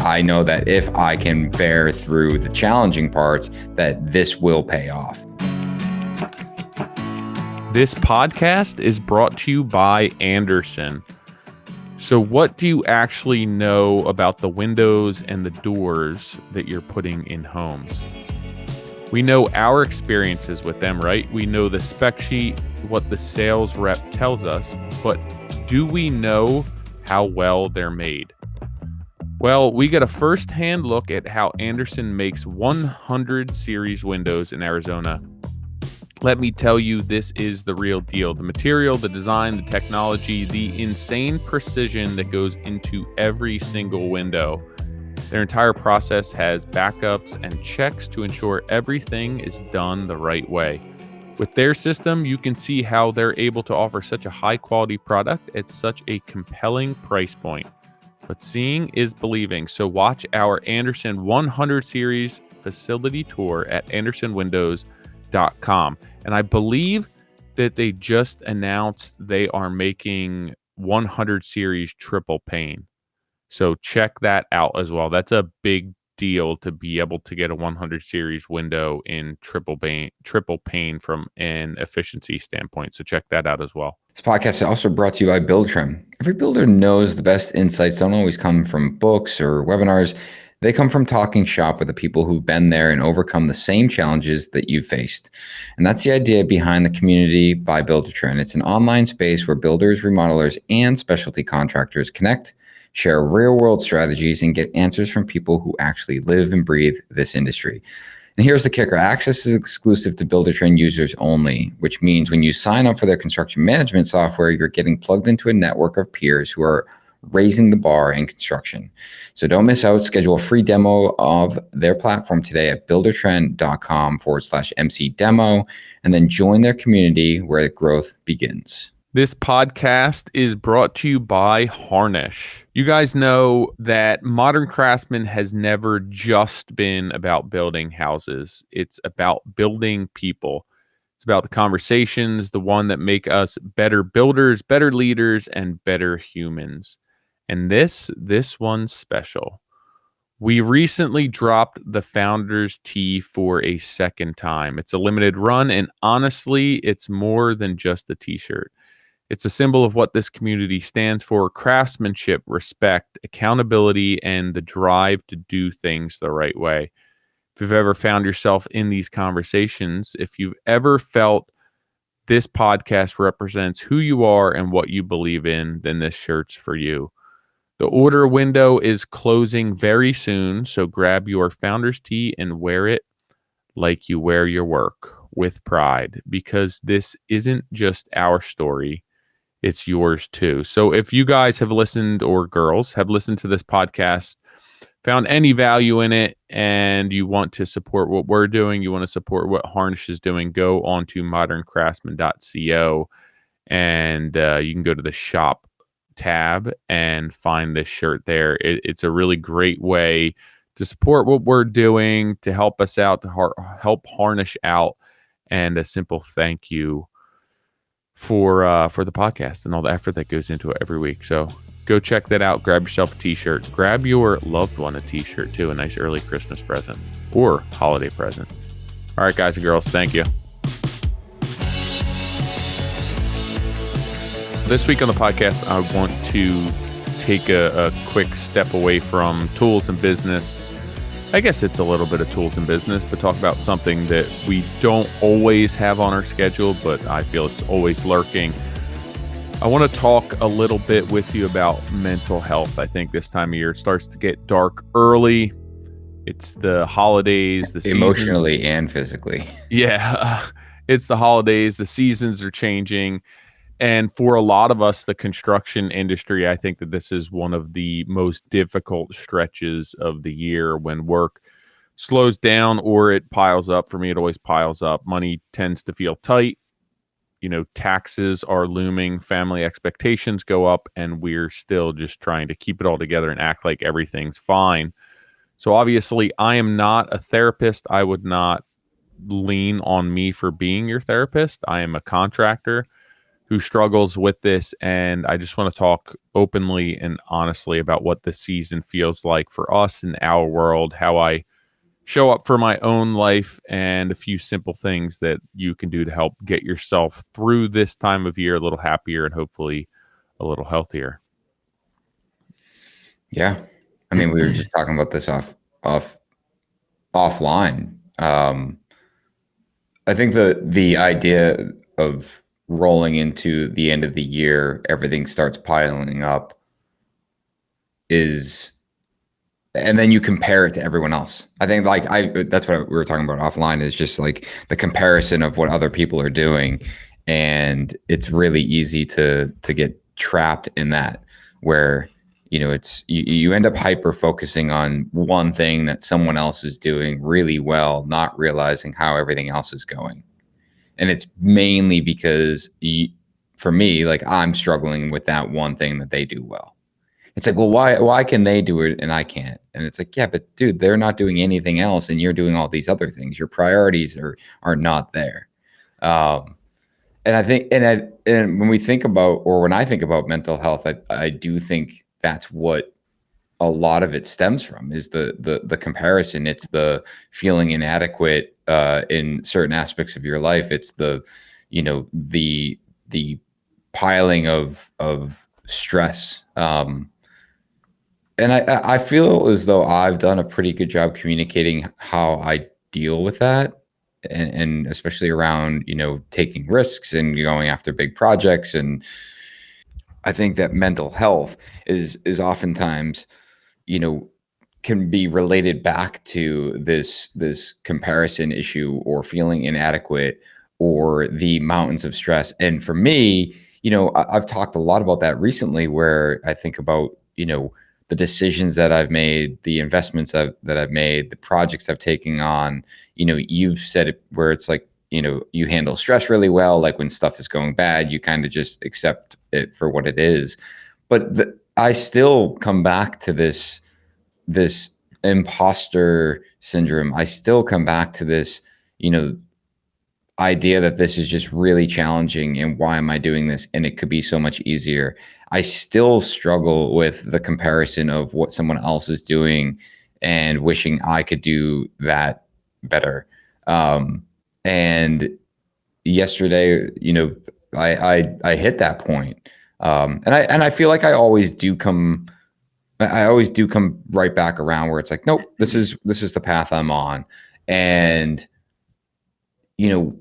I know that if I can bear through the challenging parts, that this will pay off. This podcast is brought to you by Andersen. So what do you actually know about the windows and the doors that you're putting in homes? We know our experiences with them, right? We know the spec sheet, what the sales rep tells us, but do we know how well they're made? Well, we get a first-hand look at how Andersen makes 100 series windows in Arizona. Let me tell you, this is the real deal. The material, the design, the technology, the insane precision that goes into every single window. Their entire process has backups and checks to ensure everything is done the right way. With their system, you can see how they're able to offer such a high-quality product at such a compelling price point. But seeing is believing, so watch our Andersen 100 series facility tour at andersenwindows.com. And I believe that they just announced they are making 100 series triple pane. So check that out as well. That's a big deal to be able to get a 100 series window in triple pane from an efficiency standpoint. So check that out as well. This podcast is also brought to you by Buildertrend. Every builder knows the best insights don't always come from books or webinars. They come from talking shop with the people who've been there and overcome the same challenges that you've faced. And that's the idea behind the community by Buildertrend. It's an online space where builders, remodelers, and specialty contractors connect, share real-world strategies, and get answers from people who actually live and breathe this industry. And here's the kicker. Access is exclusive to Buildertrend users only, which means when you sign up for their construction management software, you're getting plugged into a network of peers who are raising the bar in construction. So don't miss out. Schedule a free demo of their platform today at buildertrend.com/MC demo, and then join their community where the growth begins. This podcast is brought to you by Harnish. You guys know that Modern Craftsman has never just been about building houses. It's about building people. It's about the conversations, the one that make us better builders, better leaders, and better humans. And this one's special. We recently dropped the Founders Tee for a second time. It's a limited run, and honestly, it's more than just a t-shirt. It's a symbol of what this community stands for: craftsmanship, respect, accountability, and the drive to do things the right way. If you've ever found yourself in these conversations, if you've ever felt this podcast represents who you are and what you believe in, then this shirt's for you. The order window is closing very soon, so grab your Founders Tee and wear it like you wear your work, with pride, because this isn't just our story. It's yours too. So if you guys have listened, or girls have listened to this podcast, found any value in it, and you want to support what we're doing, you want to support what Harnish is doing, go on to moderncraftsman.co, and you can go to the shop tab and find this shirt there. It's a really great way to support what we're doing, to help us out, to help Harnish out, and a simple thank you for the podcast and all the effort that goes into it every week. So go check that out. Grab yourself a t-shirt. Grab your loved one a t-shirt too. A nice early Christmas present or holiday present. All right, guys and girls, thank you. This week on the podcast, I want to take a quick step away from tools and business. I guess it's a little bit of tools and business, but talk about something that we don't always have on our schedule, but I feel it's always lurking. I want to talk a little bit with you about mental health. I think this time of year it starts to get dark early. It's the holidays, the emotionally seasons. And physically. Yeah, it's the holidays. The seasons are changing. And for a lot of us, the construction industry, I think that this is one of the most difficult stretches of the year when work slows down or it piles up. For me, it always piles up. Money tends to feel tight. You know, taxes are looming, family expectations go up, and we're still just trying to keep it all together and act like everything's fine. So obviously, I am not a therapist. I would not lean on me for being your therapist. I am a contractor. who struggles with this, and I just want to talk openly and honestly about what this season feels like for us in our world, how I show up for my own life, and a few simple things that you can do to help get yourself through this time of year a little happier and hopefully a little healthier. Yeah. I mean, we were just talking about this off offline. I think the idea of rolling into the end of the year, everything starts piling up is, and then you compare it to everyone else. I think that's what we were talking about offline, is just like the comparison of what other people are doing. And it's really easy to get trapped in that, where, it's, you end up hyper focusing on one thing that someone else is doing really well, not realizing how everything else is going. And it's mainly because for me, like, I'm struggling with that one thing that they do well. It's like, well, why can they do it and I can't? And it's like, yeah, but dude, they're not doing anything else and you're doing all these other things. Your priorities are not there. And I think, and when we think about, or when I think about mental health, I do think that's what a lot of it stems from, is the comparison. It's the feeling inadequate in certain aspects of your life. It's the piling of stress. And I feel as though I've done a pretty good job communicating how I deal with that, and especially around, taking risks and going after big projects. And I think that mental health is oftentimes, you know, can be related back to this comparison issue, or feeling inadequate, or the mountains of stress. And for me, I've talked a lot about that recently, where I think about, the decisions that I've made, the investments that I've made, the projects I've taken on. You've said it, where it's like, you handle stress really well. Like, when stuff is going bad, you kind of just accept it for what it is. But I still come back to this imposter syndrome. I still come back to this, idea that this is just really challenging, and why am I doing this? And it could be so much easier. I still struggle with the comparison of what someone else is doing, and wishing I could do that better. And yesterday, I hit that point. And I feel like I always do come right back around, where it's like, nope, this is the path I'm on. And, you know,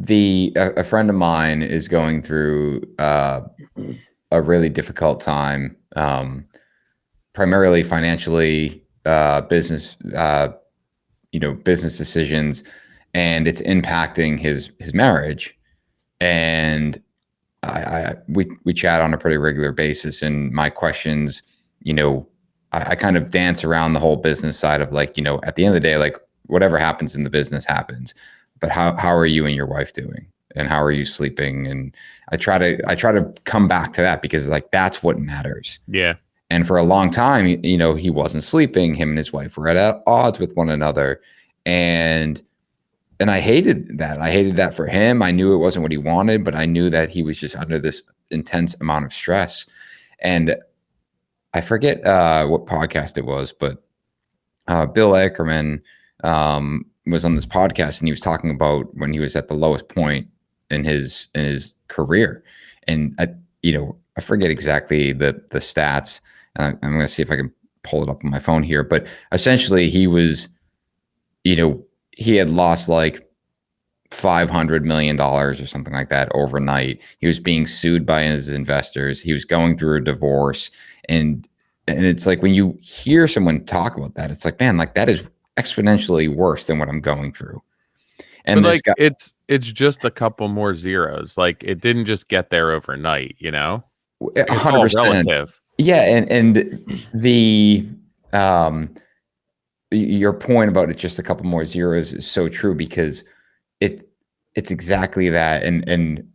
a friend of mine is going through a really difficult time, primarily financially, business decisions, and it's impacting his marriage. And we chat on a pretty regular basis, and my questions, I kind of dance around the whole business side of, like, at the end of the day, like, whatever happens in the business happens, but how are you and your wife doing, and how are you sleeping? And I try to come back to that, because, like, that's what matters. Yeah. And for a long time, he wasn't sleeping. Him and his wife were at odds with one another, and I hated that. I hated that for him. I knew it wasn't what he wanted, but I knew that he was just under this intense amount of stress. And I forget what podcast it was, but Bill Ackerman was on this podcast, and he was talking about when he was at the lowest point in his career. And I forget exactly the stats. I'm going to see if I can pull it up on my phone here. But essentially, he was, he had lost like $500 million or something like that overnight. He was being sued by his investors. He was going through a divorce. And it's like, when you hear someone talk about that, it's like, man, like, that is exponentially worse than what I'm going through. And but like, it's just a couple more zeros. Like, it didn't just get there overnight, It's 100%. all relative. Yeah. And the, your point about it's just a couple more zeros is so true, because it's exactly that. And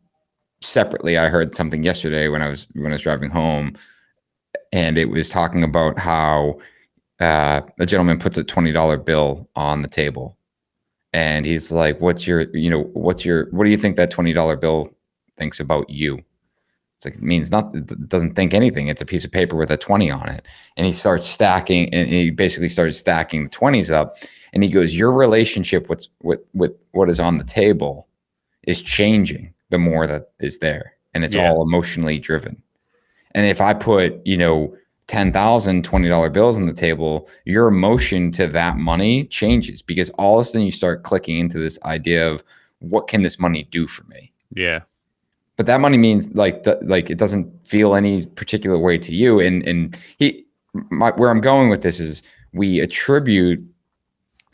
separately, I heard something yesterday when I was driving home, and it was talking about how a gentleman puts a $20 bill on the table, And he's like, what do you think that $20 bill thinks about you? It's like, it means not, it doesn't think anything. It's a piece of paper with a 20 on it. And he starts stacking, and he basically started stacking the 20s up. And he goes, your relationship with what is on the table is changing the more that is there. And it's Yeah. all emotionally driven. And if I put, $10,000 $20 bills on the table, your emotion to that money changes, because all of a sudden you start clicking into this idea of, what can this money do for me? Yeah. But that money means like it doesn't feel any particular way to you. And where I'm going with this is, we attribute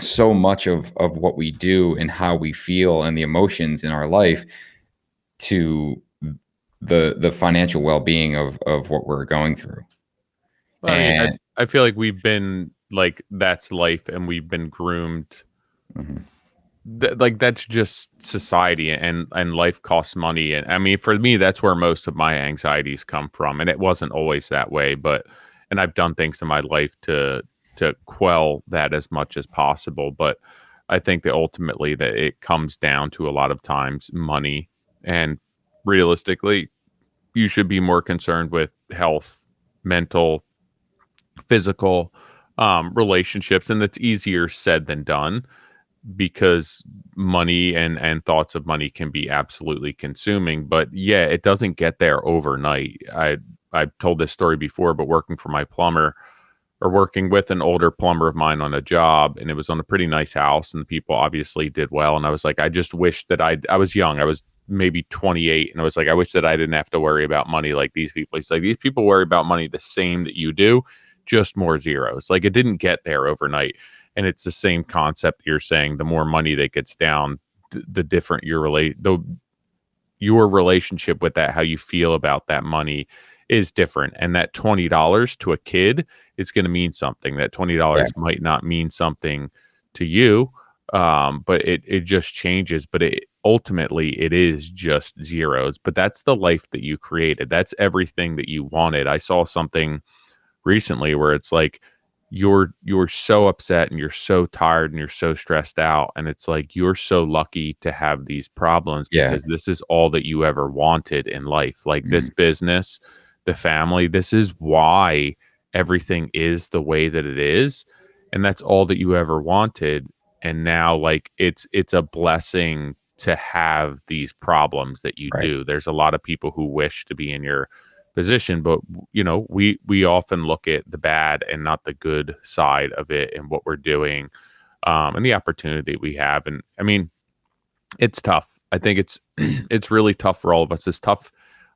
so much of what we do and how we feel and the emotions in our life to the financial well-being of what we're going through. Well, I mean, And I feel like we've been like, that's life, and we've been groomed. mhm, Like, that's just society, and life costs money. And I mean, for me, that's where most of my anxieties come from. And it wasn't always that way, and I've done things in my life to quell that as much as possible. But I think that ultimately that it comes down to, a lot of times, money. And realistically, you should be more concerned with health, mental, physical, relationships. And that's easier said than done, because money and thoughts of money can be absolutely consuming. But yeah, it doesn't get there overnight. I've told this story before, but working for my plumber, or working with an older plumber of mine on a job, and it was on a pretty nice house, and the people obviously did well. And I was like, I just wish that I was young. I was maybe 28, and I was like, I wish that I didn't have to worry about money like these people. He's like, these people worry about money the same that you do, just more zeros. Like, it didn't get there overnight. And it's the same concept you're saying. The more money that gets down, the different your relationship with that, how you feel about that money, is different. And that $20 to a kid is going to mean something. That yeah, $20 might not mean something to you, but it just changes. But ultimately, it is just zeros. But that's the life that you created. That's everything that you wanted. I saw something recently where it's like, you're so upset, and you're so tired, and you're so stressed out, and it's like, you're so lucky to have these problems, yeah, because this is all that you ever wanted in life. Like, this mhm, business, the family, this is why everything is the way that it is, and that's all that you ever wanted. And now, like, it's a blessing to have these problems that you right, do. There's a lot of people who wish to be in your position, but we often look at the bad and not the good side of it, and what we're doing, and the opportunity we have. And I mean, it's tough. I think it's it's really tough for all of us. It's tough,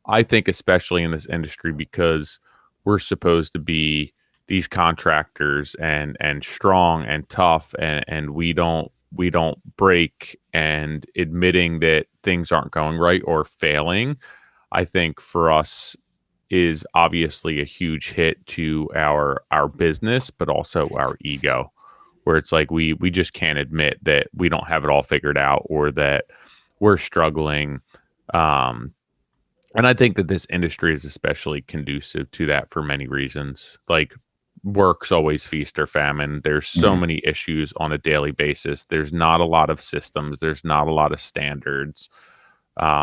I think, especially in this industry, because we're supposed to be these contractors, and strong and tough, and we don't break. And admitting that things aren't going right, or failing, I think, for us, is obviously a huge hit to our business, but also our ego, where it's like, we just can't admit that we don't have it all figured out, or that we're struggling. um and I think that this industry is especially conducive to that, for many reasons. Like, work's always feast or famine. There's so mhm, many issues on a daily basis. There's not a lot of systems, there's not a lot of standards.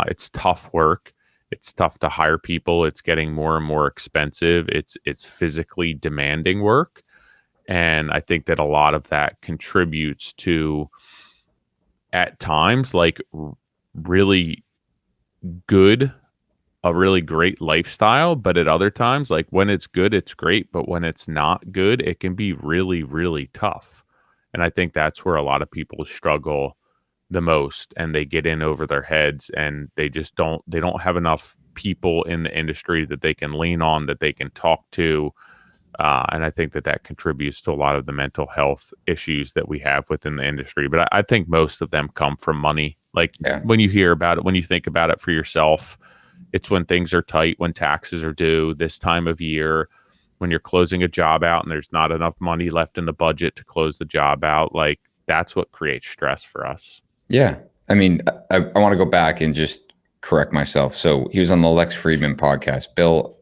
It's tough work. It's tough to hire people. It's getting more and more expensive. It's physically demanding work, and I think that a lot of that contributes to, at times, like, really good, a really great lifestyle. But at other times, like, when it's good, it's great. But when it's not good, it can be really, really tough. And I think that's where a lot of people struggle the most, and they get in over their heads, and they don't have enough people in the industry that they can lean on, that they can talk to. And I think that that contributes to a lot of the mental health issues that we have within the industry. But I think most of them come from money. Like, yeah, when you hear about it, when you think about it for yourself, it's when things are tight, when taxes are due, this time of year, when you're closing a job out and there's not enough money left in the budget to close the job out. Like, that's what creates stress for us. yeah. I mean, I want to go back and just correct myself. So he was on the Lex Friedman podcast. Bill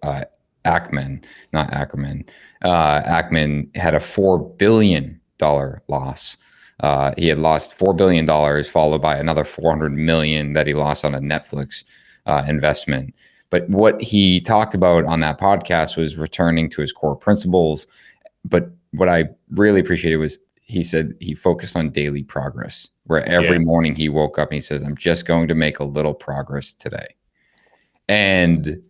Ackman, not Ackerman. Ackman had a $4 billion loss He had lost $4 billion, followed by another 400 million that he lost on a Netflix investment. But what he talked about on that podcast was returning to his core principles. But what I really appreciated was he said he focused on daily progress, where every morning he woke up and he says, I'm just going to make a little progress today. And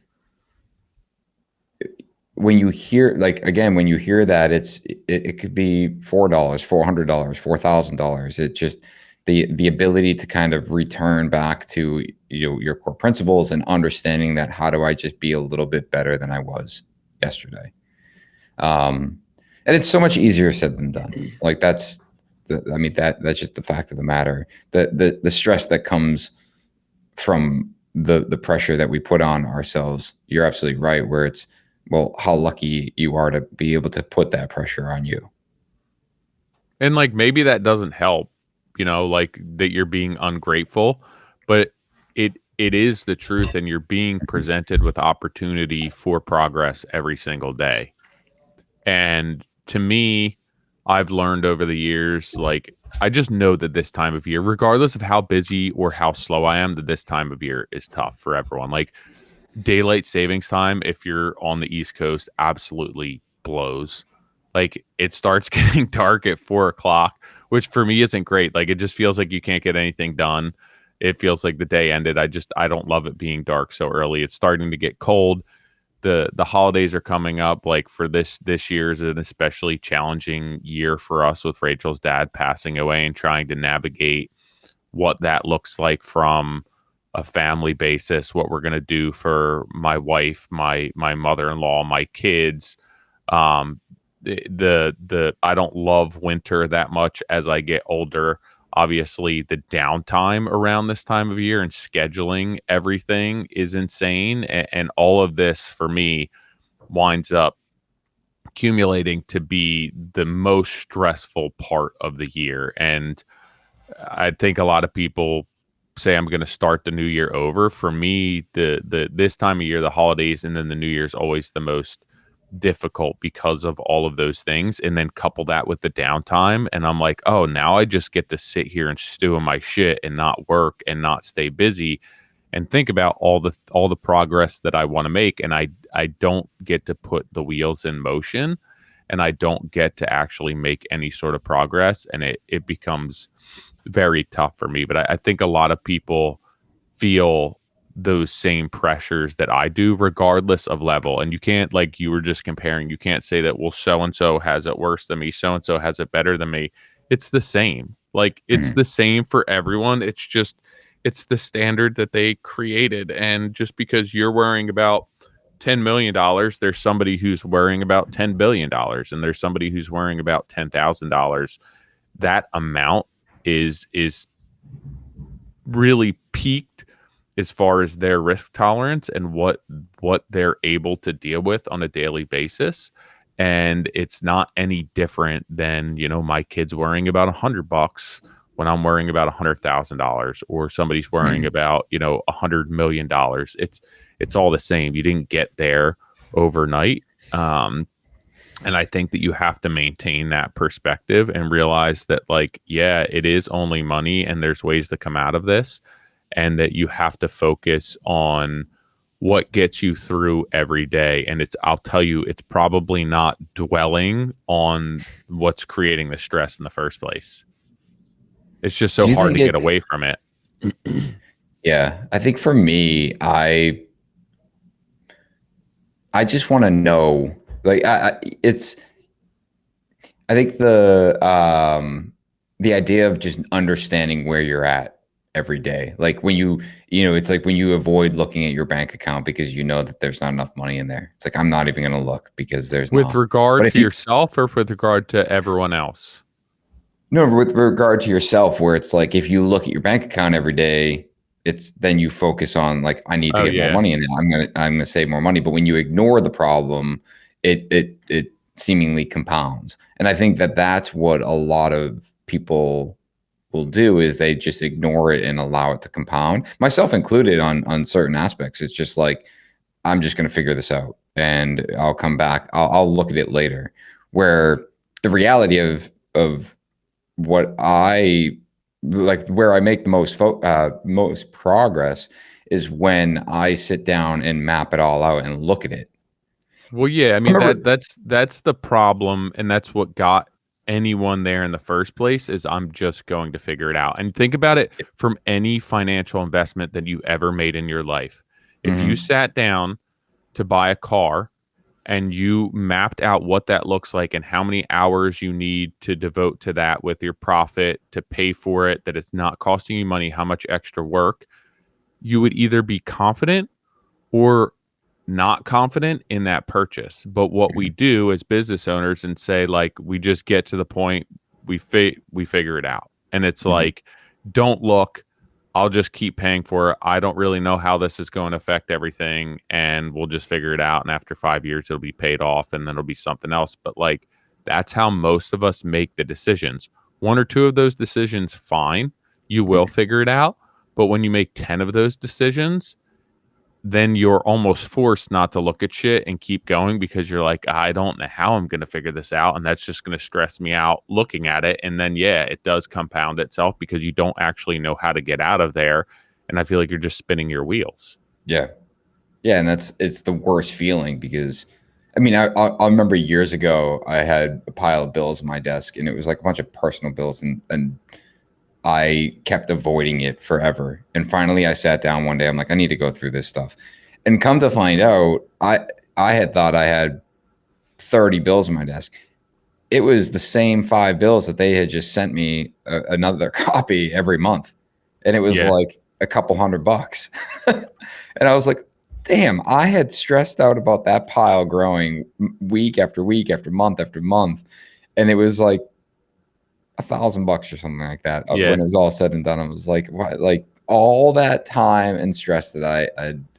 when you hear, like, again, when you hear that, it could be $4, $400, $4,000. It just the ability to kind of return back to, you know, your core principles and understanding that, how do I just be a little bit better than I was yesterday? And it's so much easier said than done. Like that's just the fact of the matter. The stress that comes from the pressure that we put on ourselves. You're absolutely right. Where it's, well, how lucky you are to be able to put that pressure on you. And like maybe that doesn't help, you know, like that you're being ungrateful, but it is the truth, and you're being presented with opportunity for progress every single day. And to me, I've learned over the years, like I just know that this time of year, regardless of how busy or how slow I am, that this time of year is tough for everyone. Like daylight savings time, if you're on the East Coast, absolutely blows. Like it starts getting dark at 4 o'clock, which for me isn't great. Like it just feels like you can't get anything done. It feels like the day ended. I don't love it being dark so early. It's starting to get cold. The holidays are coming up. Like for this year is an especially challenging year for us, with Rachel's dad passing away and trying to navigate what that looks like from a family basis, what we're going to do for my wife, my mother-in-law, my kids. The I don't love winter that much as I get older. Obviously, the downtime around this time of year and scheduling everything is insane, and all of this for me winds up accumulating to be the most stressful part of the year. And I think a lot of people say I'm going to start the new year over. For me, the this time of year, the holidays, and then the new year is always the most difficult because of all of those things. And then couple that with the downtime, and I'm like, oh, now I just get to sit here and stew in my shit and not work and not stay busy and think about all the progress that I want to make, and I don't get to put the wheels in motion, and I don't get to actually make any sort of progress, and it becomes very tough for me. But I think a lot of people feel those same pressures that I do, regardless of level. And you can't, like you were just comparing, you can't say that, well, so and so has it worse than me, so and so has it better than me. It's the same. Like it's the same for everyone. It's just it's the standard that they created. And just because you're worrying about $10 million, there's somebody who's worrying about $10 billion, and there's somebody who's worrying about $10,000. That amount is really peaked as far as their risk tolerance and what they're able to deal with on a daily basis. And it's not any different than, you know, my kids worrying about $100 when I'm worrying about $100,000, or somebody's worrying about, you know, $100 million. It's all the same. You didn't get there overnight. And I think that you have to maintain that perspective and realize that, like, yeah, it is only money and there's ways to come out of this, and that you have to focus on what gets you through every day. And I'll tell you, it's probably not dwelling on what's creating the stress in the first place. It's just so hard to get away from it. Yeah, I think for me, I just want to know, like, I think the idea of just understanding where you're at every day. Like when it's like when you avoid looking at your bank account because you know that there's not enough money in there. It's like, I'm not even going to look because there's With not. regard to yourself, or with regard to everyone else? No, with regard to yourself, where it's like, if you look at your bank account every day, then you focus on, like, I need to get more money in it. I'm gonna save more money. But when you ignore the problem, it seemingly compounds. And I think that that's what a lot of people will do, is they just ignore it and allow it to compound, myself included, on certain aspects. It's just like, I'm just going to figure this out and I'll come back. I'll look at it later. Where the reality of what I like, where I make the most progress is when I sit down and map it all out and look at it. Well, yeah, I I mean remember, that's the problem, and that's what got anyone there in the first place is I'm just going to figure it out. And think about it from any financial investment that you ever made in your life. If you mhm, sat down to buy a car and you mapped out what that looks like and how many hours you need to devote to that with your profit to pay for it, that it's not costing you money, how much extra work, you would either be confident or not confident in that purchase. But what we mhm, do as business owners and say like we just get to the point we figure it out. And it's mhm. like don't look, I'll just keep paying for it. I don't really know how this is going to affect everything and we'll just figure it out and after 5 years it'll be paid off and then it'll be something else. But like that's how most of us make the decisions. One or two of those decisions fine, you will figure it out. But when you make 10 of those decisions, then you're almost forced not to look at shit and keep going because you're like, I don't know how I'm going to figure this out. And that's just going to stress me out looking at it. And then, yeah, it does compound itself because you don't actually know how to get out of there. And I feel like you're just spinning your wheels. Yeah. Yeah, and it's the worst feeling because, I mean, I remember years ago I had a pile of bills on my desk, and it was like a bunch of personal bills, and I kept avoiding it forever. And finally, I sat down one day. I'm like, I need to go through this stuff, and come to find out, I had thought I had 30 bills on my desk. It was the same 5 bills that they had just sent me another copy every month, and it was Yeah. like a couple $100. And I was like, damn, I had stressed out about that pile growing week after week after month, and it was like $1,000 or something like that. When Yeah. it was all said and done, I was like, why? Like all that time and stress that I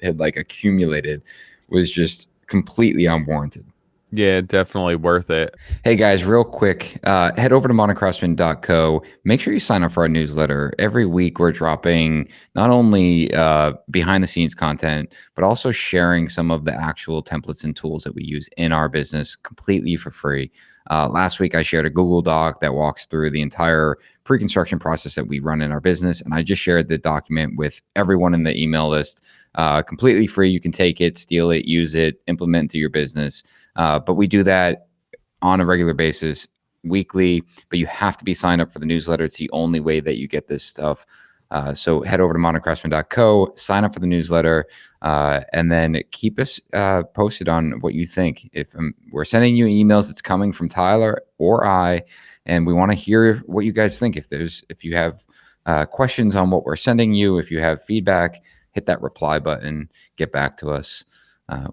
had like accumulated was just completely unwarranted. Yeah. Definitely worth it. Hey guys, real quick, head over to moderncraftsman.co. Make sure you sign up for our newsletter. Every week, we're dropping not only behind the scenes content, but also sharing some of the actual templates and tools that we use in our business completely for free. Last week, I shared a Google Doc that walks through the entire pre construction process that we run in our business. And I just shared the document with everyone in the email list. Completely free. You can take it, steal it, use it, implement into your business. But we do that on a regular basis, weekly, but you have to be signed up for the newsletter. It's the only way that you get this stuff. So head over to moderncraftsman.co, sign up for the newsletter, and then keep us posted on what you think. If we're sending you emails, it's coming from Tyler or I, and we want to hear what you guys think. If you have questions on what we're sending you, if you have feedback, hit that reply button, get back to us.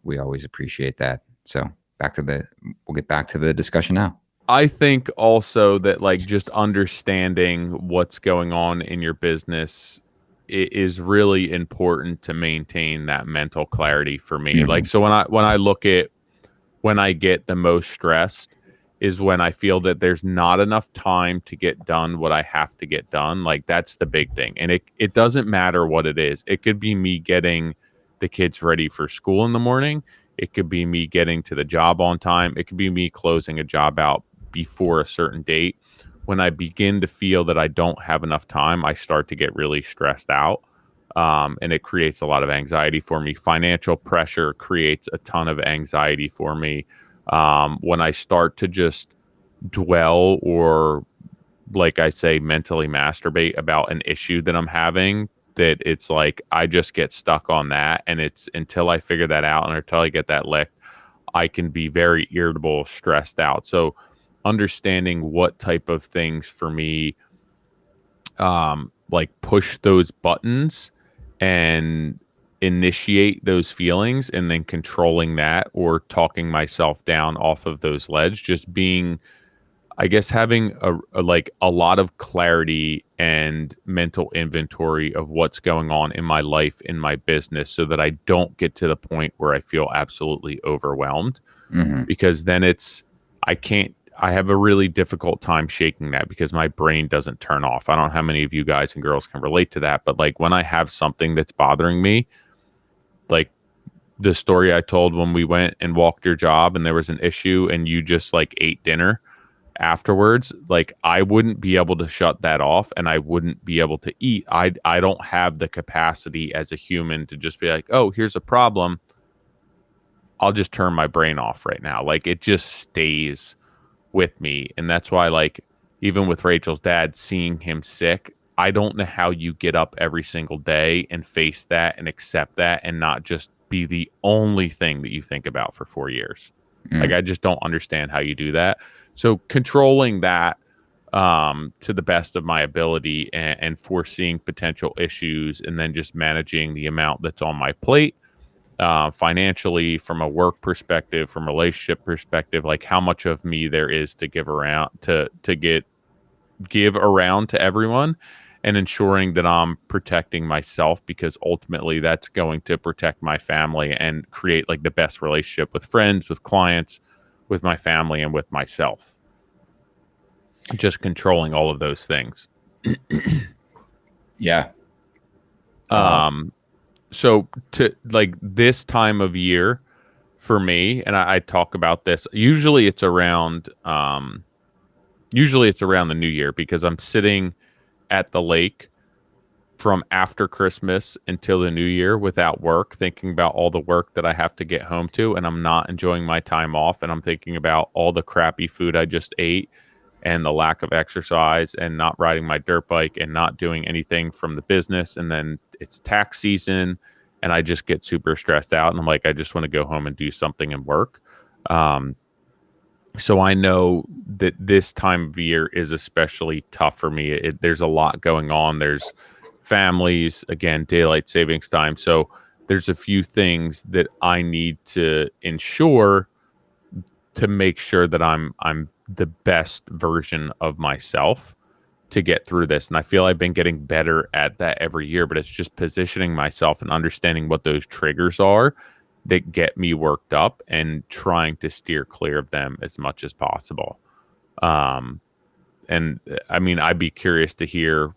We always appreciate that. So we'll get back to the discussion now. I think also that like just understanding what's going on in your business is really important to maintain that mental clarity for me. Like Hmm. so when I look at when I get the most stressed is when I feel that there's not enough time to get done what I have to get done. Like that's the big thing. And it doesn't matter what it is. It could be me getting the kids ready for school in the morning. It could be me getting to the job on time. It could be me closing a job out before a certain date. When I begin to feel that I don't have enough time, I start to get really stressed out. And it creates a lot of anxiety for me. Financial pressure creates a ton of anxiety for me. When I start to just dwell or, like I say, mentally masturbate about an issue that I'm having, that it's like I just get stuck on that. And it's until I figure that out and until I get that licked, I can be very irritable, stressed out. So, understanding what type of things for me like push those buttons and initiate those feelings and then controlling that or talking myself down off of those ledge, just being, I guess, having like a lot of clarity and mental inventory of what's going on in my life, in my business, so that I don't get to the point where I feel absolutely overwhelmed, Hmm. because then I can't, I have a really difficult time shaking that because my brain doesn't turn off. I don't know how many of you guys and girls can relate to that, but like when I have something that's bothering me, like the story I told when we went and walked your job and there was an issue and you just like ate dinner afterwards, like I wouldn't be able to shut that off and I wouldn't be able to eat. I don't have the capacity as a human to just be like, oh, here's a problem. I'll just turn my brain off right now. Like it just stays with me. And that's why, like, even with Rachel's dad, seeing him sick, I don't know how you get up every single day and face that and accept that and not just be the only thing that you think about for 4 years. Like, I just don't understand how you do that. So, controlling that to the best of my ability and foreseeing potential issues and then just managing the amount that's on my plate financially, from a work perspective, from a relationship perspective, like how much of me there is to give around to give around to everyone, and ensuring that I'm protecting myself, because ultimately that's going to protect my family and create like the best relationship with friends, with clients, with my family, and with myself. Just controlling all of those things. Yeah. So to like this time of year for me, and I talk about this, usually it's around the new year, because I'm sitting at the lake from after Christmas until the new year without work, thinking about all the work that I have to get home to, and I'm not enjoying my time off, and I'm thinking about all the crappy food I just ate and the lack of exercise and not riding my dirt bike and not doing anything from the business. And then it's tax season and I just get super stressed out and I'm like, I just want to go home and do something and work. Um, so I know that this time of year is especially tough for me. There's a lot going on. There's families, again, daylight savings time. So there's a few things that I need to ensure to make sure that I'm the best version of myself to get through this. And I feel I've been getting better at that every year, but it's just positioning myself and understanding what those triggers are that get me worked up and trying to steer clear of them as much as possible. And I mean, I'd be curious to hear.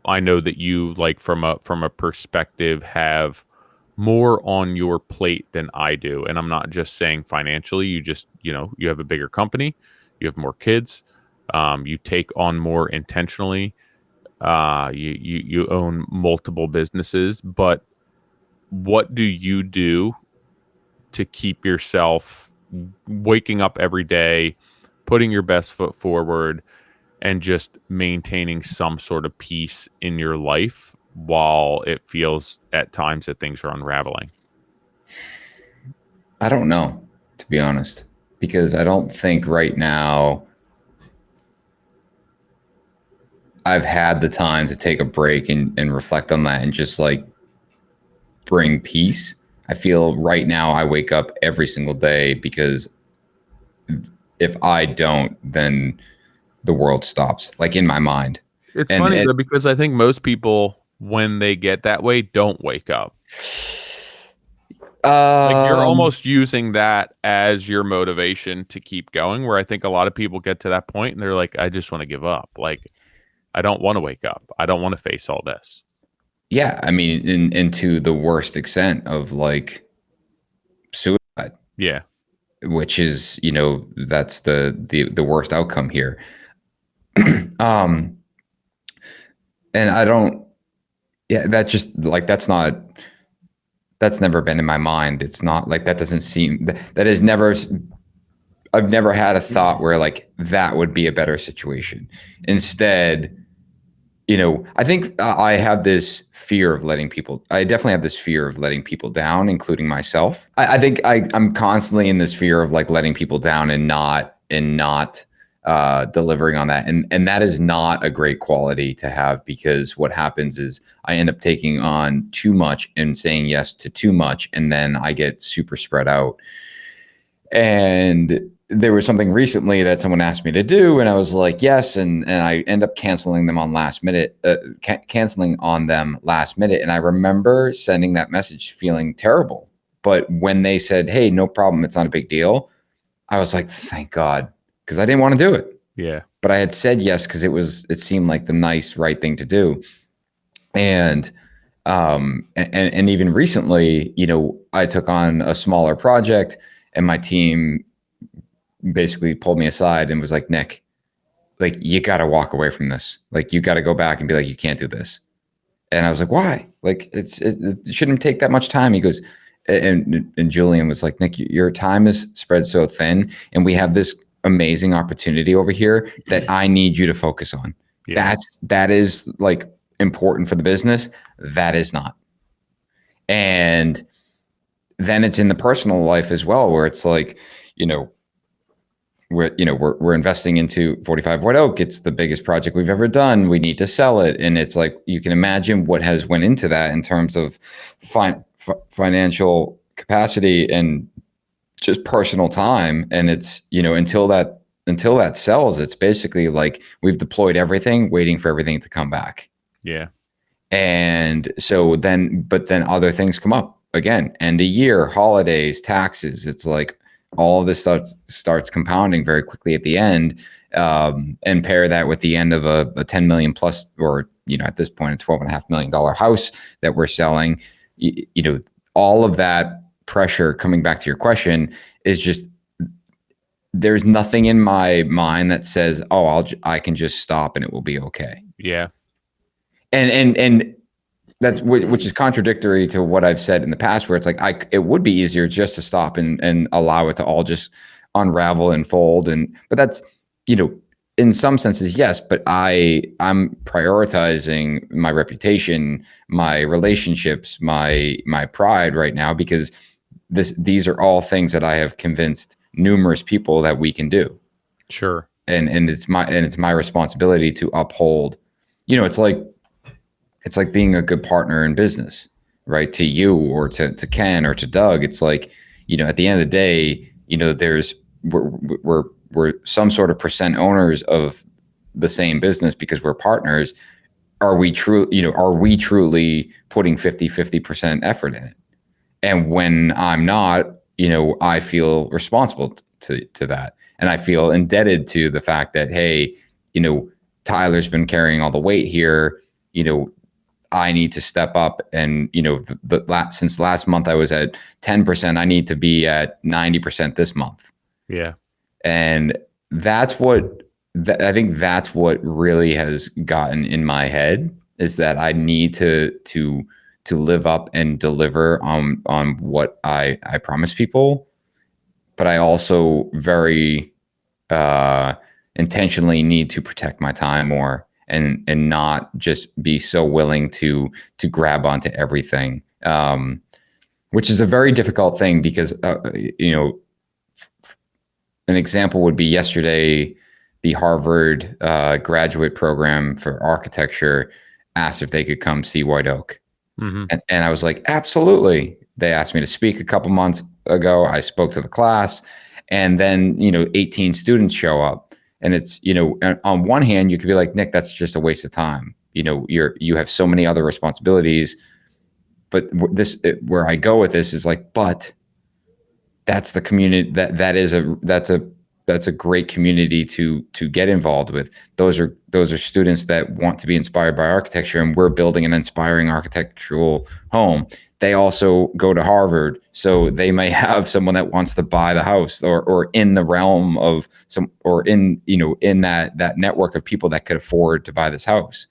I know that you, like, from a perspective, have more on your plate than I do. And I'm not just saying financially, you have a bigger company, you have more kids, you take on more intentionally, you own multiple businesses. But what do you do to keep yourself waking up every day, putting your best foot forward, and just maintaining some sort of peace in your life while it feels at times that things are unraveling? I don't know, to be honest, because I don't think right now I've had the time to take a break and reflect on that and just like bring peace. I feel right now I wake up every single day because if I don't, then the world stops, like in my mind. It's And funny though, because I think most people, when they get that way, don't wake up. Like, you're um, almost using that as your motivation to keep going, where I think a lot of people get to that point and they're like, I just want to give up. Like, I don't want to wake up. I don't want to face all this. yeah, I mean, into the worst extent of like suicide, Yeah. which is, that's the worst outcome here. um, and I don't, yeah, that just like that's never been in my mind. It's not like that doesn't seem that is never. I've never had a thought where like that would be a better situation. Instead, I think I have this fear of letting people. I definitely have this fear of letting people down, including myself. I think I'm constantly in this fear of like letting people down and not delivering on that, and that is not a great quality to have, because what happens is I end up taking on too much and saying yes to too much, and then I get super spread out. And there was something recently that someone asked me to do, and I was like, yes. And I end up canceling them on last minute, canceling on them last minute. And I remember sending that message feeling terrible. But when they said, hey, no problem, it's not a big deal, I was like, thank God, because I didn't want to do it. Yeah. But I had said yes because it seemed like the nice, right thing to do. And and even recently, I took on a smaller project, and my team basically pulled me aside and was like, Nick, like, you got to walk away from this. Like, you got to go back and be like, you can't do this. And I was like, why? Like, it shouldn't take that much time. He goes, and Julian was like, Nick, your time is spread so thin, and we have this amazing opportunity over here that I need you to focus on. Yeah. That is like important for the business. That is not. And then it's in the personal life as well, where it's like, we're investing into 45 White Oak. It's the biggest project we've ever done. We need to sell it. And it's like, you can imagine what has went into that in terms of financial capacity and just personal time. And it's, until that sells, it's basically like we've deployed everything, waiting for everything to come back. Yeah. And so but then other things come up again, end of year, holidays, taxes. It's like all of this starts compounding very quickly at the end. And pair that with the end of a 10 million plus, or, at this point, a $12.5 million house that we're selling, all of that pressure, coming back to your question, is just, there's nothing in my mind that says, oh, I can just stop and it will be okay. Yeah. And that's which is contradictory to what I've said in the past, where it's like, it would be easier just to stop and allow it to all just unravel and fold. But that's, in some senses, yes, but I'm prioritizing my reputation, my relationships, my pride right now, because these are all things that I have convinced numerous people that we can do. Sure. And it's my responsibility to uphold, it's like being a good partner in business, right? To you, or to Ken, or to Doug. It's like, at the end of the day, we're some sort of percent owners of the same business because we're partners. Are we truly putting 50% effort in it? And when I'm not, I feel responsible to that. And I feel indebted to the fact that, hey, Tyler's been carrying all the weight here. I need to step up, and since last month I was at 10%, I need to be at 90% this month. Yeah. And that's what I think that's what really has gotten in my head, is that I need to live up and deliver on what I promise people. But I also very intentionally need to protect my time more, and not just be so willing to grab onto everything, which is a very difficult thing, because an example would be yesterday, the Harvard graduate program for architecture asked if they could come see White Oak. Mm-hmm. And I was like, absolutely. They asked me to speak a couple months ago. I spoke to the class, and then 18 students show up. And it's, on one hand, you could be like, Nick, that's just a waste of time. You have so many other responsibilities. But where I go with this is like, but that's the community that's a great community to get involved with. Those are students that want to be inspired by architecture, and we're building an inspiring architectural home. They also go to Harvard, so they may have someone that wants to buy the house, or in the realm of in that network of people that could afford to buy this house.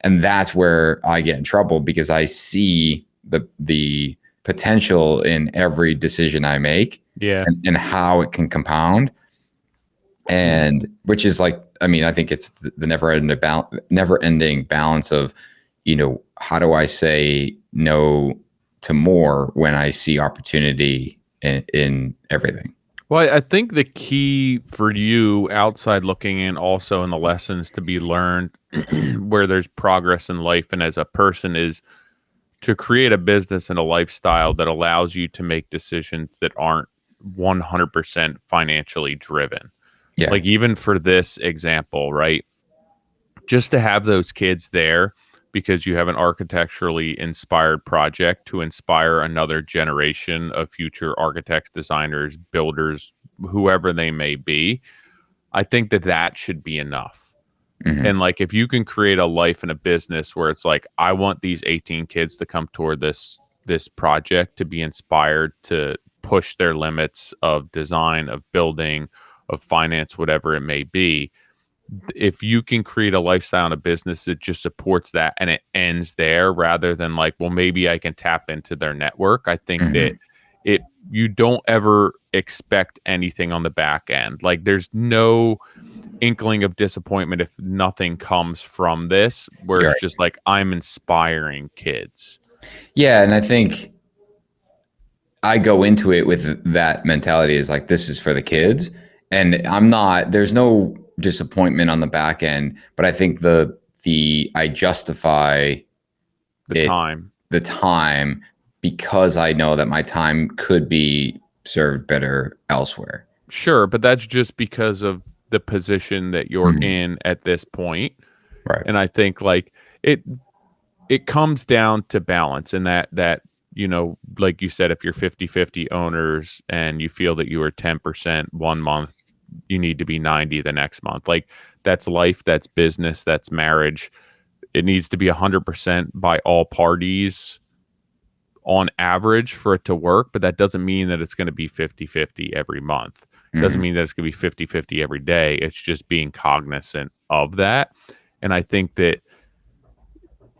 And that's where I get in trouble, because I see the potential in every decision I make, Yeah. and how it can compound. And which is like, I think it's the never ending balance of, how do I say no to more when I see opportunity in everything? Well, I think the key for you, outside looking in, also in the lessons to be learned where there's progress in life and as a person, is to create a business and a lifestyle that allows you to make decisions that aren't 100% financially driven. Yeah. Like, even for this example, right? Just to have those kids there because you have an architecturally inspired project to inspire another generation of future architects, designers, builders, whoever they may be. I think that should be enough. Mm-hmm. And like, if you can create a life and a business where it's like, I want these 18 kids to come toward this project, to be inspired to push their limits of design, of building, of finance, whatever it may be. If you can create a lifestyle and a business that just supports that and it ends there rather than like, well, maybe I can tap into their network. I think that Hmm. it you don't ever expect anything on the back end. Like there's no inkling of disappointment if nothing comes from this, where You're it's right. just like I'm inspiring kids. Yeah, and I think I go into it with that mentality is like this is for the kids, and I'm not. There's no disappointment on the back end, but I think the I justify The it time. the time because I know that my time could be served better elsewhere. Sure, but that's just because of the position that you're Mhm. in at this point. Right. And I think like it it comes down to balance, and that like you said, if you're 50-50 owners and you feel that you are 10% one month, you need to be 90 the next month. Like that's life, that's business, that's marriage. It needs to be 100% by all parties on average for it to work, but that doesn't mean that it's going to be 50-50 every month. Doesn't Hmm. mean that it's going to be 50-50 every day. It's just being cognizant of that. And I think that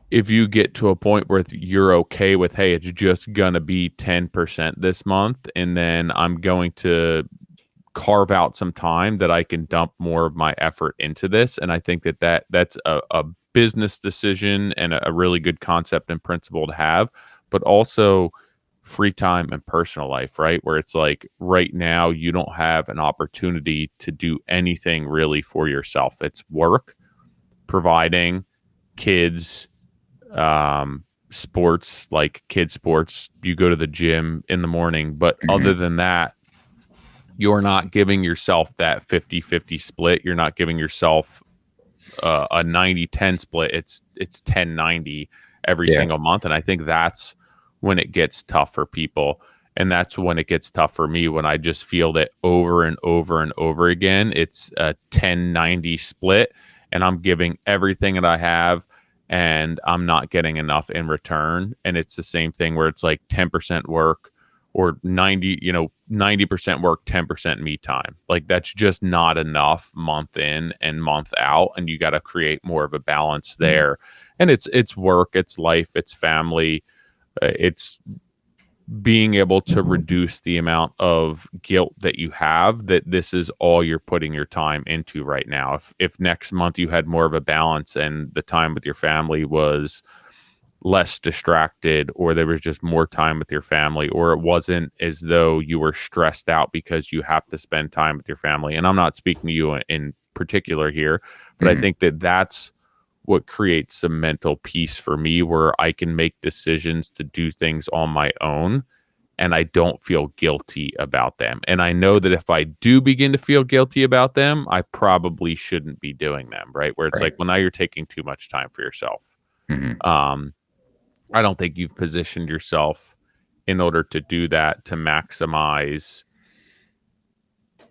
if you get to a point where you're okay with, hey, it's just going to be 10% this month, and then I'm going to carve out some time that I can dump more of my effort into this. And I think that's a business decision and a really good concept and principle to have, but also free time and personal life, right? Where it's like right now you don't have an opportunity to do anything really for yourself. It's work, providing, kids, sports, like kid sports. You go to the gym in the morning, but other Hmm. than that, you're not giving yourself that 50-50 split. You're not giving yourself a 90-10 split. It's 10-90 every Yeah. single month. And I think that's when it gets tough for people. And that's when it gets tough for me, when I just feel that over and over and over again. It's a 10-90 split, and I'm giving everything that I have, and I'm not getting enough in return. And it's the same thing where it's like 10% work, or 90% work, 10% me time. Like that's just not enough month in and month out, and you got to create more of a balance there. And it's work, it's life, it's family, it's being able to reduce the amount of guilt that you have, that this is all you're putting your time into right now. If next month you had more of a balance and the time with your family was less distracted, or there was just more time with your family, or it wasn't as though you were stressed out because you have to spend time with your family. And I'm not speaking to you in particular here, but I Hmm. think that that's what creates some mental peace for me, where I can make decisions to do things on my own and I don't feel guilty about them. And I know that if I do begin to feel guilty about them, I probably shouldn't be doing them, right? Where it's Right. like, well, now you're taking too much time for yourself. Hmm. Um, I don't think you've positioned yourself in order to do that, to maximize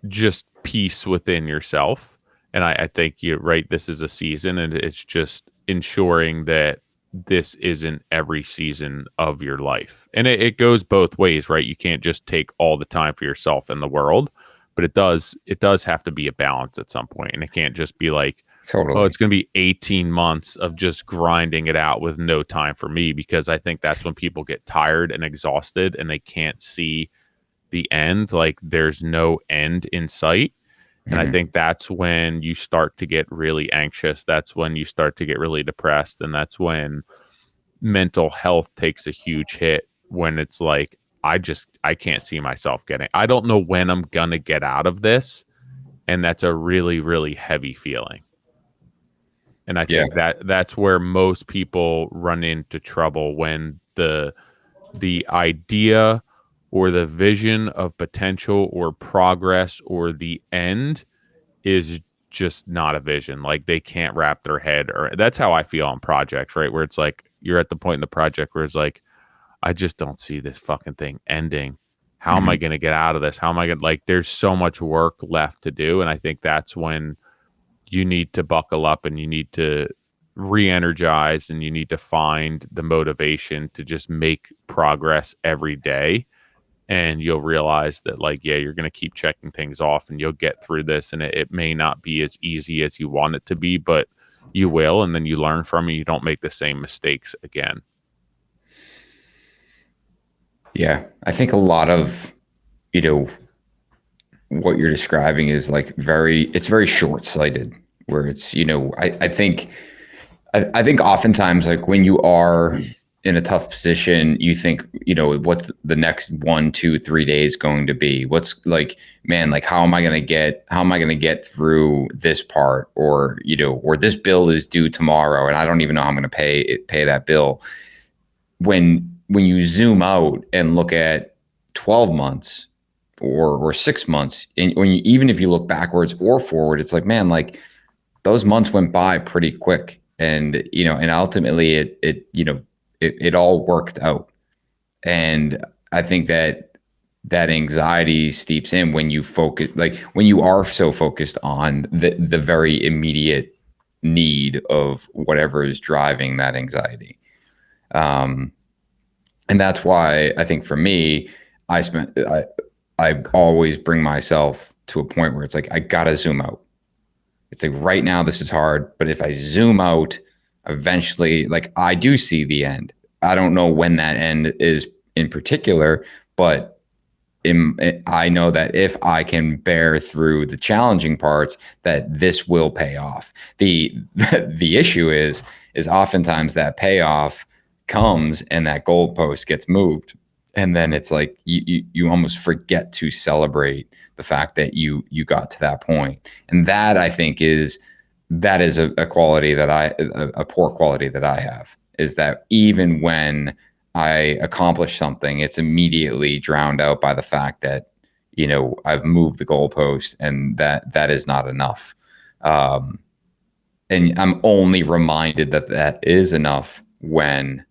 just peace within yourself. And I think you're right. This is a season, and it's just ensuring that this isn't every season of your life. And it goes both ways, right? You can't just take all the time for yourself in the world, but it does have to be a balance at some point. And it can't just be like, oh, Totally. it's going to be 18 months of just grinding it out with no time for me, because I think that's when people get tired and exhausted and they can't see the end. Like there's no end in sight. And I Hmm. think that's when you start to get really anxious. That's when you start to get really depressed. And that's when mental health takes a huge hit, when it's like, I can't see myself getting, I don't know when I'm going to get out of this. And that's a really, really heavy feeling. And I Yeah. think that that's where most people run into trouble, when the idea or the vision of potential or progress or the end is just not a vision. Like they can't wrap their head, or that's how I feel on projects, right? Where it's like you're at the point in the project where it's like, I just don't see this fucking thing ending. How am I Hmm. going to get out of this? How am I going to, like, there's so much work left to do. And I think that's when you need to buckle up and you need to re-energize and you need to find the motivation to just make progress every day. and you'll realize that, like, yeah, you're going to keep checking things off and you'll get through this, and it may not be as easy as you want it to be, but you will, and then you learn from it. You don't make the same mistakes again. Yeah. I think a lot of, you know, what you're describing is like it's very short-sighted, where it's, I think oftentimes, like when you are in a tough position, you think, what's the next 1, 2, 3 days going to be? What's like, man, like how am I going to get through this part? Or, or this bill is due tomorrow and I don't even know how I'm going to pay that bill. When you zoom out and look at 12 months or 6 months, and even if you look backwards or forward, it's like, man, like those months went by pretty quick. And, and ultimately it all worked out. And I think that anxiety steeps in when you focus, like when you are so focused on the very immediate need of whatever is driving that anxiety. And that's why I think for me, I always bring myself to a point where it's like, I gotta zoom out. It's like right now this is hard, but if I zoom out, eventually, like I do see the end. I don't know when that end is in particular, but I know that if I can bear through the challenging parts, that this will pay off. The issue is oftentimes that payoff comes and that goalpost gets moved, and then it's like you almost forget to celebrate the fact that you got to that point. And that, I think, is a quality that a poor quality that I have, is that even when I accomplish something, it's immediately drowned out by the fact that, I've moved the goalpost, and that is not enough. And I'm only reminded that is enough when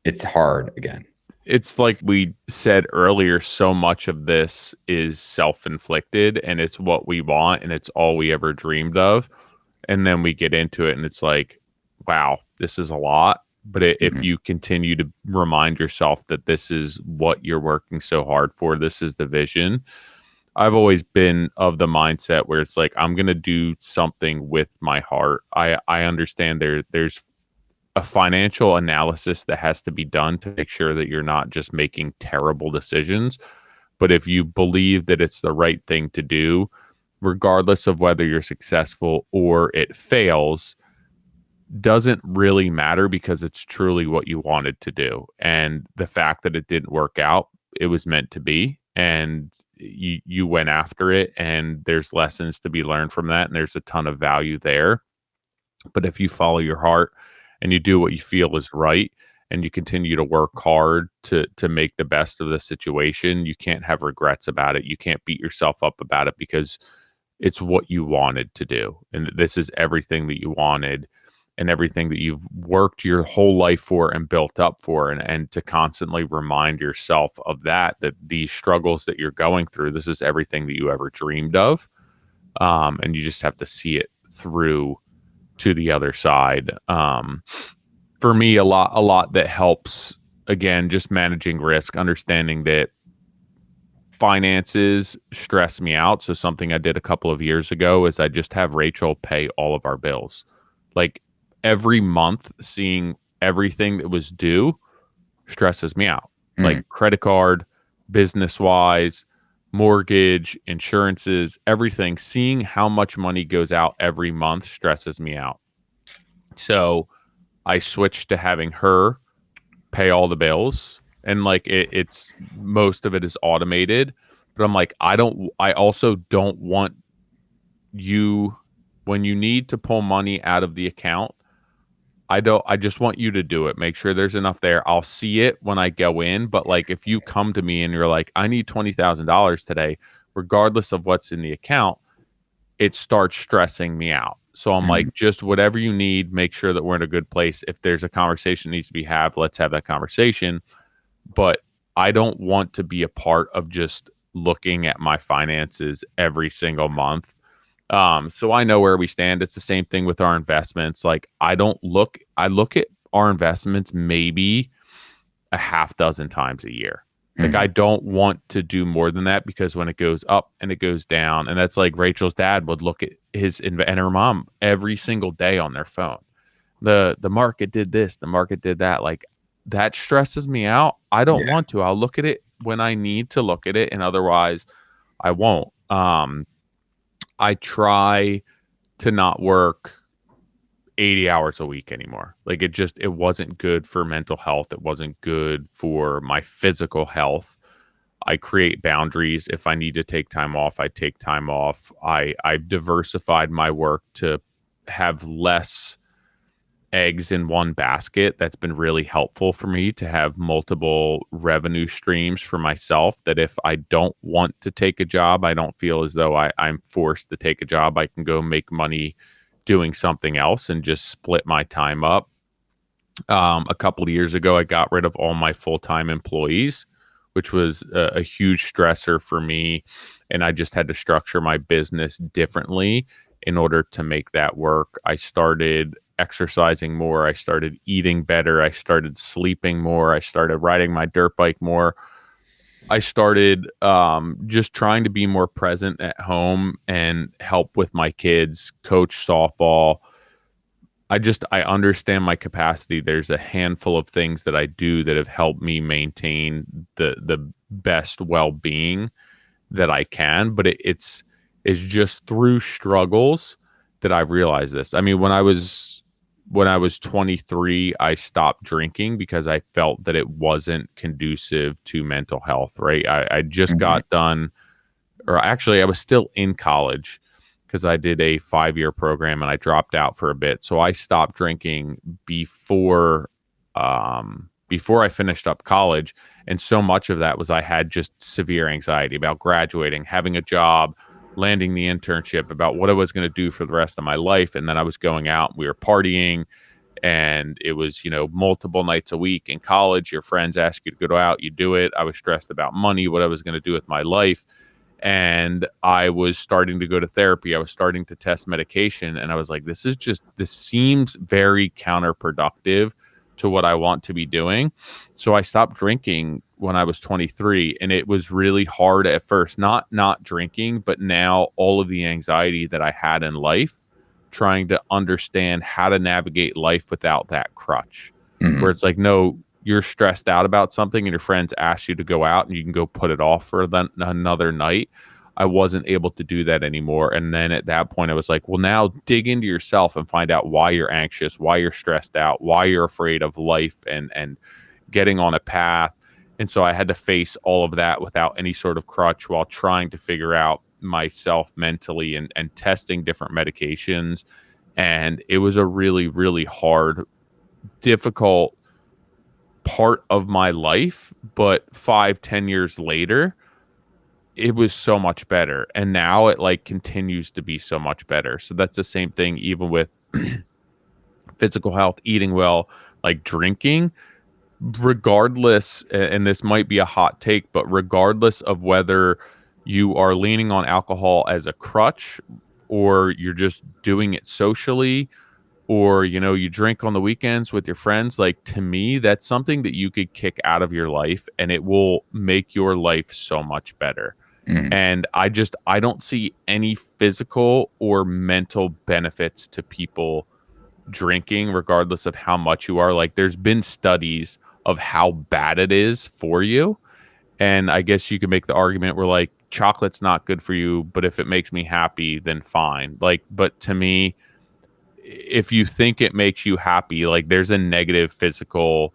it's hard again. It's like we said earlier, so much of this is self-inflicted, and it's what we want and it's all we ever dreamed of. And then we get into it and it's like, wow, this is a lot. But if you continue to remind yourself that this is what you're working so hard for, this is the vision. I've always been of the mindset where it's like, I'm going to do something with my heart. I understand there's a financial analysis that has to be done to make sure that you're not just making terrible decisions. But if you believe that it's the right thing to do, regardless of whether you're successful or it fails, doesn't really matter, because it's truly what you wanted to do. And the fact that it didn't work out, it was meant to be. And you went after it, and there's lessons to be learned from that. And there's a ton of value there. But if you follow your heart and you do what you feel is right, and you continue to work hard to make the best of the situation, you can't have regrets about it. You can't beat yourself up about it, because it's what you wanted to do. And this is everything that you wanted, and everything that you've worked your whole life for and built up for. And to constantly remind yourself of that these struggles that you're going through, this is everything that you ever dreamed of. And you just have to see it through to the other side. For me, a lot that helps, again, just managing risk, understanding that finances stress me out. So something I did a couple of years ago is I just have Rachel pay all of our bills. Like every month, seeing everything that was due stresses me out. Like credit card, business wise, mortgage, insurances, everything. Seeing how much money goes out every month stresses me out. So I switched to having her pay all the bills, and like it's most of it is automated. But I'm like, I also don't want you, when you need to pull money out of the account, I just want you to do it. Make sure there's enough there. I'll see it when I go in. But like, if you come to me and you're like, I need $20,000 today, regardless of what's in the account, it starts stressing me out. So I'm like, just whatever you need, make sure that we're in a good place. If there's a conversation that needs to be had, let's have that conversation. But I don't want to be a part of just looking at my finances every single month. So I know where we stand. It's the same thing with our investments. Like I look at our investments maybe a half dozen times a year. Like, I Mhm. don't want to do more than that, because when it goes up and it goes down, and that's like Rachel's dad would look at and her mom every single day on their phone. The market did this, the market did that. Like, that stresses me out. I don't Yeah. want to. I'll look at it when I need to look at it, and otherwise I won't. I try to not work 80 hours a week anymore. Like, it wasn't good for mental health. It wasn't good for my physical health. I create boundaries. If I need to take time off, I take time off. I've diversified my work to have less eggs in one basket. That's been really helpful for me to have multiple revenue streams for myself. That if I don't want to take a job, I don't feel as though I'm forced to take a job. I can go make money doing something else and just split my time up. A couple of years ago, I got rid of all my full time employees, which was a huge stressor for me. And I just had to structure my business differently in order to make that work. I started exercising more. I started eating better. I started sleeping more. I started riding my dirt bike more. I started just trying to be more present at home and help with my kids, coach softball. I understand my capacity. There's a handful of things that I do that have helped me maintain the best well-being that I can, but it's just through struggles that I've realized this. I mean, when I was 23, I stopped drinking because I felt that it wasn't conducive to mental health, right? I just Mhm. got done, or actually I was still in college, because I did a 5-year program and I dropped out for a bit. So I stopped drinking before I finished up college. And so much of that was I had just severe anxiety about graduating, having a job, landing the internship, about what I was going to do for the rest of my life. And then I was going out, we were partying, and it was, multiple nights a week. In college, your friends ask you to go out, you do it. I was stressed about money, what I was going to do with my life. And I was starting to go to therapy. I was starting to test medication, and I was like, this seems very counterproductive to what I want to be doing. So I stopped drinking when I was 23, and it was really hard at first, not drinking, but now all of the anxiety that I had in life, trying to understand how to navigate life without that crutch, where Mhm. it's like, no, you're stressed out about something and your friends ask you to go out and you can go put it off for another night. I wasn't able to do that anymore. And then at that point, I was like, well, now dig into yourself and find out why you're anxious, why you're stressed out, why you're afraid of life and getting on a path. And so I had to face all of that without any sort of crutch, while trying to figure out myself mentally and testing different medications. And it was a really, really hard, difficult part of my life. But 5, 10 years later, it was so much better. And now it like continues to be so much better. So that's the same thing, even with physical health, eating well, like drinking, regardless. And this might be a hot take, but regardless of whether you are leaning on alcohol as a crutch, or you're just doing it socially, or you drink on the weekends with your friends, like, to me, that's something that you could kick out of your life and it will make your life so much better. Mhm. And I don't see any physical or mental benefits to people drinking, regardless of how much you are. Like, there's been studies of how bad it is for you. And I guess you could make the argument where, like, chocolate's not good for you, but if it makes me happy, then fine. Like, but to me, if you think it makes you happy, like, there's a negative physical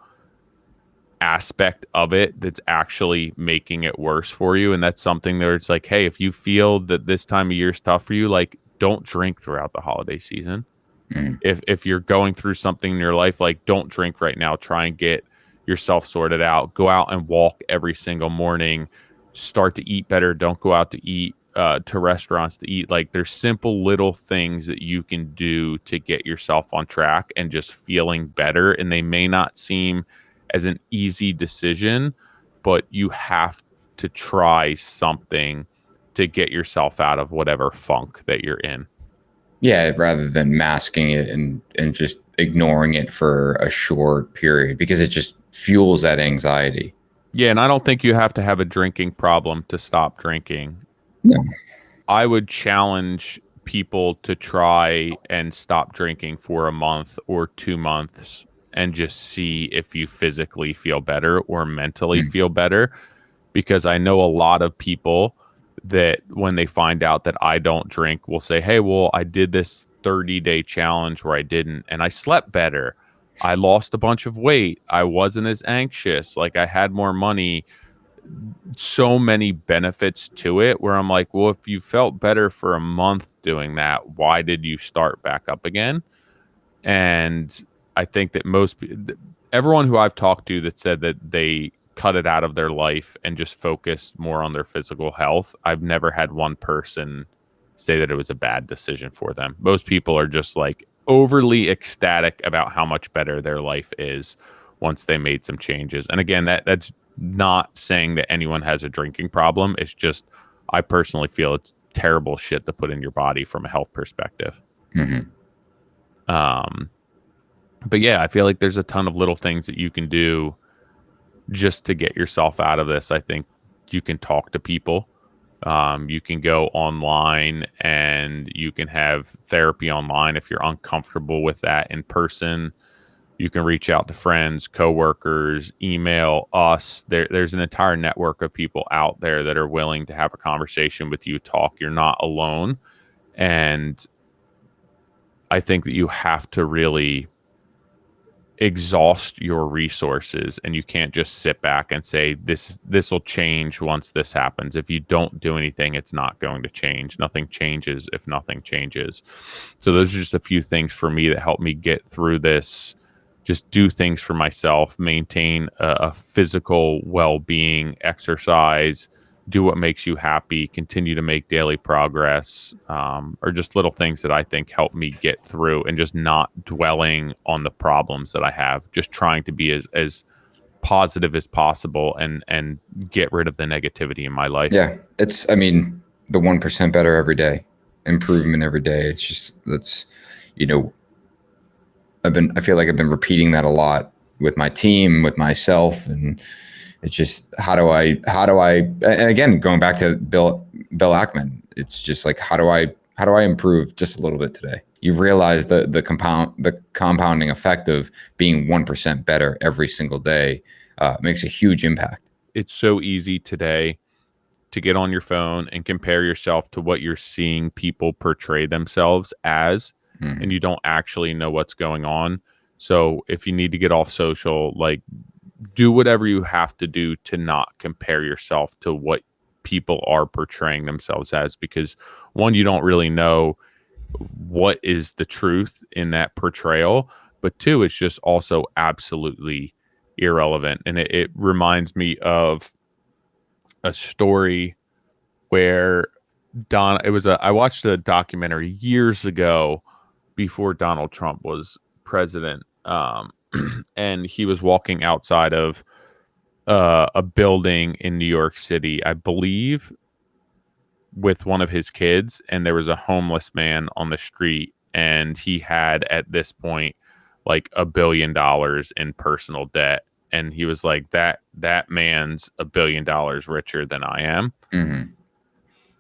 aspect of it that's actually making it worse for you. And that's something that it's like, hey, if you feel that this time of year is tough for you, like, don't drink throughout the holiday season. Mhm. If you're going through something in your life, like, don't drink right now. Try and get yourself sorted out. Go out and walk every single morning. Start to eat better. Don't go out to eat to restaurants to eat. Like, there's simple little things that you can do to get yourself on track and just feeling better. And they may not seem as an easy decision, but you have to try something to get yourself out of whatever funk that you're in. Yeah, rather than masking it and just ignoring it for a short period because it just fuels that anxiety. Yeah, and I don't think you have to have a drinking problem to stop drinking. No. I would challenge people to try and stop drinking for a month or 2 months and just see if you physically feel better or mentally Mm. feel better. Because I know a lot of people that when they find out that I don't drink will say, "Hey, well, I did this 30-day challenge where I didn't, and I slept better. I lost a bunch of weight. I wasn't as anxious. Like I had more money." So many benefits to it where I'm like, well, if you felt better for a month doing that, why did you start back up again? And I think that everyone who I've talked to that said that they cut it out of their life and just focused more on their physical health, I've never had one person say that it was a bad decision for them. Most people are just like overly ecstatic about how much better their life is once they made some changes. And again, that's not saying that anyone has a drinking problem. It's just I personally feel it's terrible shit to put in your body from a health perspective. Hmm. Um, but yeah, I feel like there's a ton of little things that you can do just to get yourself out of this. I think you can talk to people. You can go online and you can have therapy online if you're uncomfortable with that in person. You can reach out to friends, coworkers, email us. There's an entire network of people out there that are willing to have a conversation with you, talk. You're not alone. And I think that you have to really exhaust your resources and you can't just sit back and say this will change once this happens. If you don't do anything, it's not going to change. Nothing changes if nothing changes. So those are just a few things for me that help me get through this. Just do things for myself, maintain a physical well-being, exercise, do what makes you happy, continue to make daily progress, or just little things that I think help me get through and just not dwelling on the problems that I have, just trying to be as positive as possible and get rid of the negativity in my life. Yeah, I mean, the 1% better every day, improvement every day. It's just, you know, I feel like I've been repeating that a lot with my team, with myself, and it's just, and again, going back to Bill Ackman, it's just like, how do I improve just a little bit today? You've realized the compounding effect of being 1% better every single day makes a huge impact. It's so easy today to get on your phone and compare yourself to what you're seeing people portray themselves as, and Hmm. you don't actually know what's going on. So if you need to get off social, like do whatever you have to do to not compare yourself to what people are portraying themselves as, because one, you don't really know what is the truth in that portrayal, but two, it's just also absolutely irrelevant. And it reminds me of a story where I watched a documentary years ago before Donald Trump was president. And he was walking outside of a building in New York City, I believe, with one of his kids, and there was a homeless man on the street, and he had at this point like $1 billion in personal debt, and he was like, that man's $1 billion richer than I am, Hmm.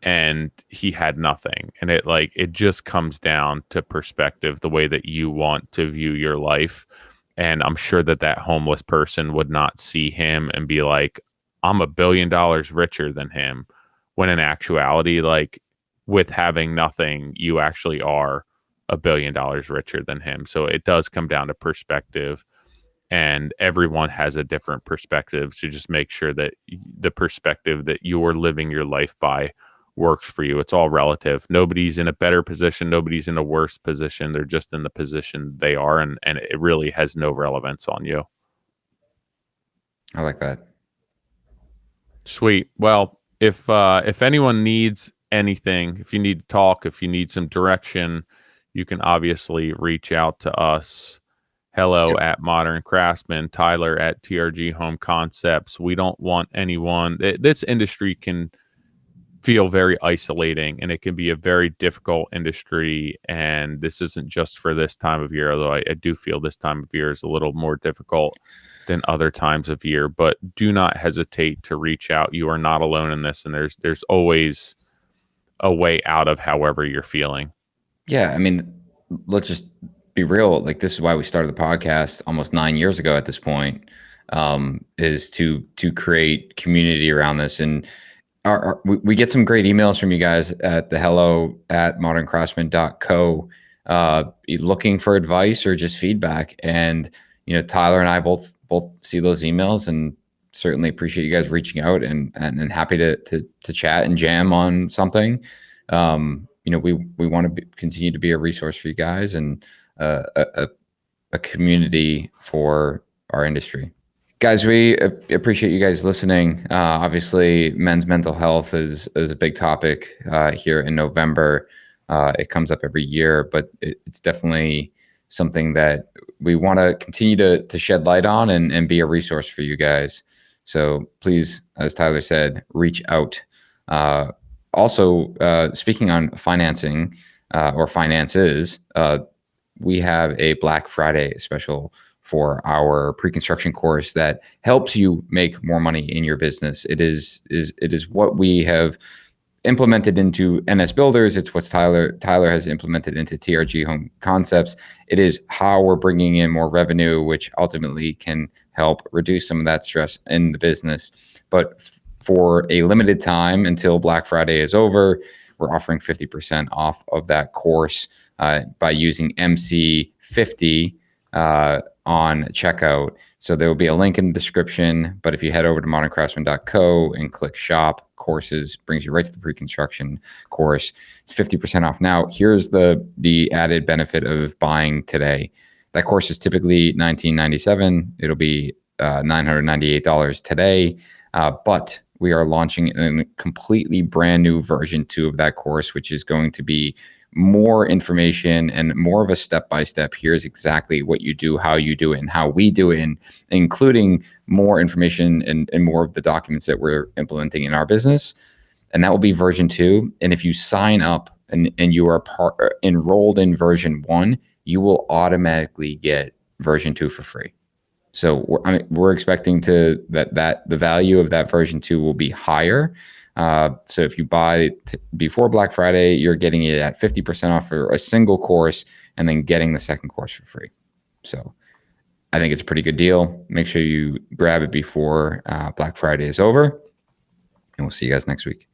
and he had nothing. And it just comes down to perspective, the way that you want to view your life. And I'm sure that that homeless person would not see him and be like, I'm $1 billion richer than him, when in actuality, like, with having nothing, you actually are $1 billion richer than him. So it does come down to perspective, and everyone has a different perspective. So just make sure that the perspective that you're living your life by works for you. It's all relative. Nobody's in a better position, nobody's in a worse position. They're just in the position they are, and it really has no relevance on you. I like that. Sweet. Well, if anyone needs anything, if you need to talk, if you need some direction, you can obviously reach out to us. Hello Yep. at Modern Craftsman, Tyler at TRG Home Concepts. We don't want anyone. This industry can feel very isolating, and it can be a very difficult industry. And this isn't just for this time of year, although I do feel this time of year is a little more difficult than other times of year. But do not hesitate to reach out. You are not alone in this, and there's always a way out of however you're feeling. Yeah, I mean, let's just be real. Like, this is why we started the podcast almost 9 years ago at this point, is to create community around this. And we get some great emails from you guys at the hello@moderncraftsman.co, looking for advice or just feedback. And, Tyler and I both see those emails, and certainly appreciate you guys reaching out, and happy to chat and jam on something. We want to continue to be a resource for you guys, and a community for our industry. Guys, we appreciate you guys listening. Obviously, men's mental health is a big topic here in November. It comes up every year, but it's definitely something that we want to continue to shed light on, and be a resource for you guys. So please, as Tyler said, reach out. Also, speaking on financing or finances, we have a Black Friday special for our pre-construction course that helps you make more money in your business. It is what we have implemented into NS Builders. It's what Tyler has implemented into TRG Home Concepts. It is how we're bringing in more revenue, which ultimately can help reduce some of that stress in the business. But for a limited time until Black Friday is over, we're offering 50% off of that course by using MC50 on checkout. So there will be a link in the description, but if you head over to moderncraftsman.co and click shop courses, brings you right to the pre-construction course. It's 50% off. Now, here's the added benefit of buying today. That course is typically $1997. It'll be $998 today, but we are launching a completely brand new version 2 of that course, which is going to be more information and more of a step-by-step. Here's exactly what you do, how you do it, and how we do it, and including more information and more of the documents that we're implementing in our business. And that will be version 2. And if you sign up and you are enrolled in version 1, you will automatically get version 2 for free. So we're expecting that the value of that version 2 will be higher. So if you buy before Black Friday, you're getting it at 50% off for a single course, and then getting the second course for free. So I think it's a pretty good deal. Make sure you grab it before Black Friday is over, and we'll see you guys next week.